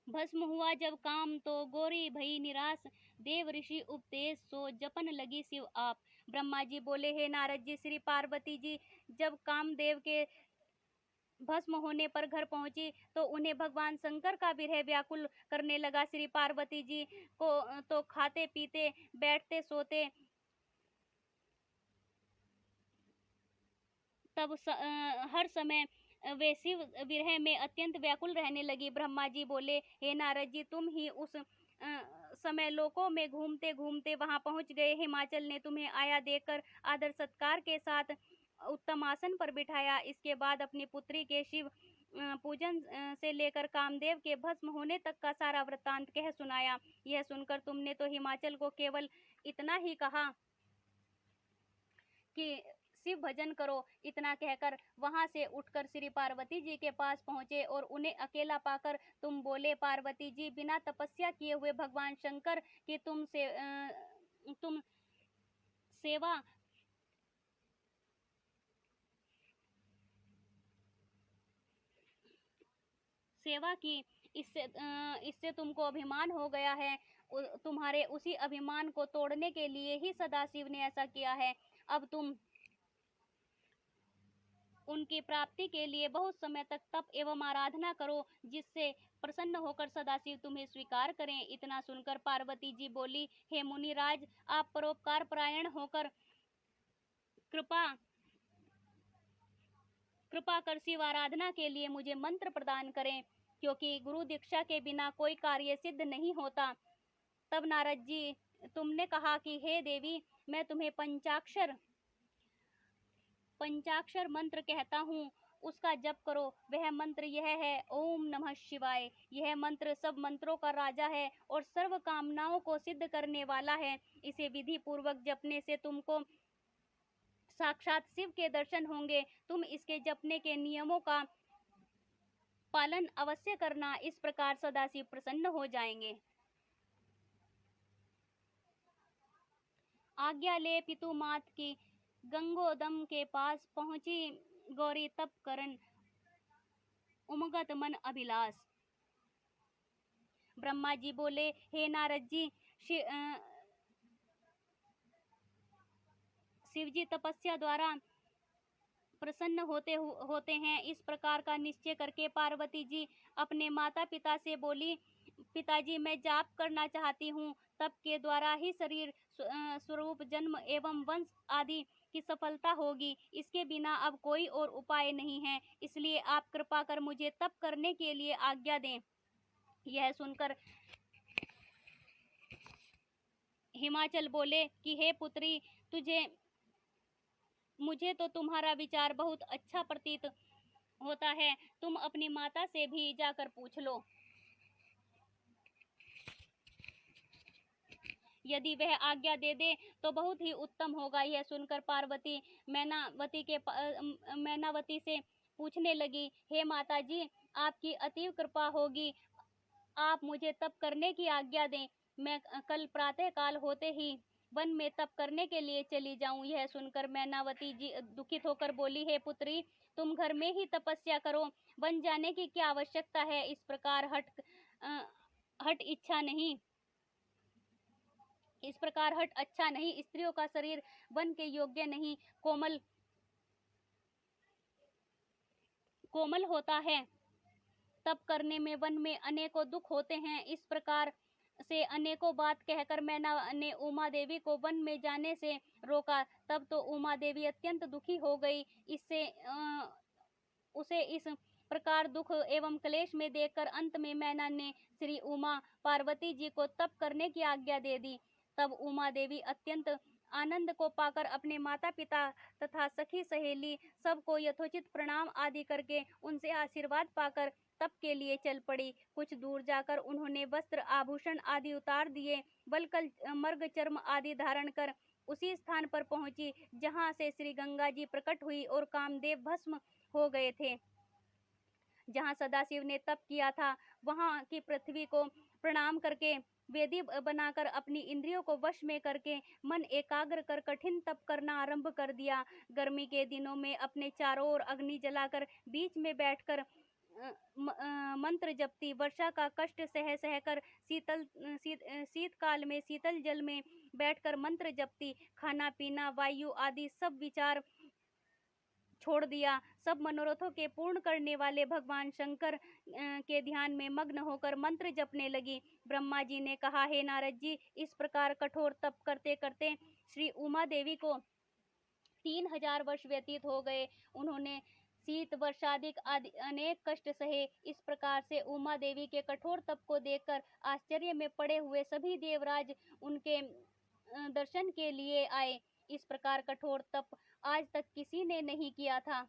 भस्म हुआ जब काम तो गौरी भई निराश, देव ऋषि उपदेश सो जपन लगी शिव आप। ब्रह्मा जी बोले, हे नारद जी, श्री पार्वती जी जब कामदेव के भस्म होने पर घर पहुंची तो उन्हें भगवान शंकर का विरह व्याकुल करने लगा। श्री पार्वती जी को तो खाते पीते बैठते सोते तब हर समय वे शिव विरह में अत्यंत व्याकुल रहने लगी। ब्रह्मा जी बोले, हे नारद जी, तुम ही उस समय लोकों में घूमते घूमते वहां पहुंच गए। हिमाचल ने तुम्हें आया देखकर आदर सत्कार के साथ उत्तम आसन पर बिठाया। इसके बाद अपनी पुत्री के शिव पूजन से लेकर कामदेव के भस्म होने तक का सारा वृत्तांत कह सुनाया। यह सुनकर तुमने तो हिमाचल को केवल इतना ही कहा कि शिव भजन करो। इतना कहकर वहां से उठकर श्री पार्वती जी के पास पहुंचे और उन्हें अकेला पाकर तुम बोले, पार्वती जी, बिना तपस्या किए हुए भगवान शंकर की तुम सेवा सेवा की, इससे तुमको अभिमान हो गया है। तुम्हारे उसी अभिमान को तोड़ने के लिए ही सदाशिव ने ऐसा किया है। अब तुम उनकी प्राप्ति के लिए बहुत समय तक तप एवं आराधना करो, जिससे प्रसन्न होकर सदाशिव तुम्हें स्वीकार करें। इतना सुनकर पार्वती जी बोली, हे मुनिराज, आप परोपकार परायण होकर कृपा कर शिव आराधना के लिए मुझे मंत्र प्रदान करें, क्योंकि गुरु दीक्षा के बिना कोई कार्य सिद्ध नहीं होता। तब नारद जी, तुमने कहा कि हे देवी, मैं तुम्हें पंचाक्षर मंत्र कहता हूँ, उसका जप करो। वह मंत्र यह है, ओम नमः शिवाय। यह मंत्र सब मंत्रों का राजा है और सर्व कामनाओं को सिद्ध करने वाला है। इसे विधि पूर्वक जपने से तुमको साक्षात शिव के दर्शन होंगे। तुम इसके जपने के नियमों का पालन अवश्य करना, इस प्रकार सदाशिव प्रसन्न हो जाएंगे। आज्ञा ले पितुमात की, गंगोदम के पास पहुंची गौरी तप करन, उमगत मन अभिलाष। ब्रह्मा जी बोले, हे नारद जी, शिव जी तपस्या द्वारा प्रसन्न होते हैं। इस प्रकार का निश्चय करके पार्वती जी अपने माता पिता से बोली, पिताजी, मैं जाप करना चाहती हूँ। तप के द्वारा ही शरीर स्वरूप जन्म एवं वंश आदि की सफलता होगी। इसके बिना अब कोई और उपाय नहीं है, इसलिए आप कृपा कर मुझे तप करने के लिए आज्ञा दें। यह सुनकर हिमाचल बोले कि हे पुत्री, मुझे तो तुम्हारा विचार बहुत अच्छा प्रतीत होता है। तुम अपनी माता से भी जाकर पूछ लो, यदि वह आज्ञा दे दे तो बहुत ही उत्तम होगा। यह सुनकर पार्वती मैनावती से पूछने लगी, हे माता जी, आपकी अतीव कृपा होगी, आप मुझे तप करने की आज्ञा दें। मैं कल प्रातः काल होते ही वन में तप करने के लिए चली जाऊं। यह सुनकर मैनावती जी दुखित होकर बोली, हे पुत्री, तुम घर में ही तपस्या करो, वन जाने की क्या आवश्यकता है। इस प्रकार हट अच्छा नहीं। स्त्रियों का शरीर वन के योग्य नहीं, कोमल होता है। तप करने में वन में अनेकों दुख होते हैं। इस प्रकार से अनेकों बात कहकर मैना ने उमा देवी को वन में जाने से रोका। तब तो उमा देवी अत्यंत दुखी हो गई। उसे इस प्रकार दुख एवं क्लेश में देखकर अंत में मैना ने श्री उमा पार्वती जी को तप करने की आज्ञा दे दी। तब उमा देवी अत्यंत आनंद को पाकर अपने माता पिता तथा सखी सहेली सबको यथोचित प्रणाम आदि करके उनसे आशीर्वाद पाकर तप के लिए चल पड़ी। कुछ दूर जाकर उन्होंने वस्त्र आभूषण आदि उतार दिए, बलकल मर्ग चर्म आदि धारण कर उसी स्थान पर पहुंची जहां से श्री गंगा जी प्रकट हुई और कामदेव भस्म हो गए थे। जहां सदाशिव ने तप किया था, वहां की पृथ्वी को प्रणाम करके वेदी बनाकर अपनी इंद्रियों को वश में करके मन एकाग्र कर कठिन तप करना आरंभ कर दिया। गर्मी के दिनों में अपने चारों ओर अग्नि जलाकर बीच में बैठकर मंत्र जपती, वर्षा का कष्ट सह सहकर शीतकाल में शीतल जल में बैठकर मंत्र जपती, खाना पीना वायु आदि सब विचार छोड़ दिया। सब मनोरथों के पूर्ण करने वाले भगवान शंकर के ध्यान में मग्न होकर मंत्र जपने लगी। ब्रह्मा जी ने कहा, हे नारद जी, इस प्रकार कठोर तप करते करते श्री उमा देवी को 3000 वर्ष व्यतीत हो गए। उन्होंने शीत वर्षादिक आदि अनेक कष्ट सहे। इस प्रकार से उमा देवी के कठोर तप को देखकर आश्चर्य में पड़े हुए सभी देवराज उनके दर्शन के लिए आए। इस प्रकार कठोर तप आज तक किसी ने नहीं किया था।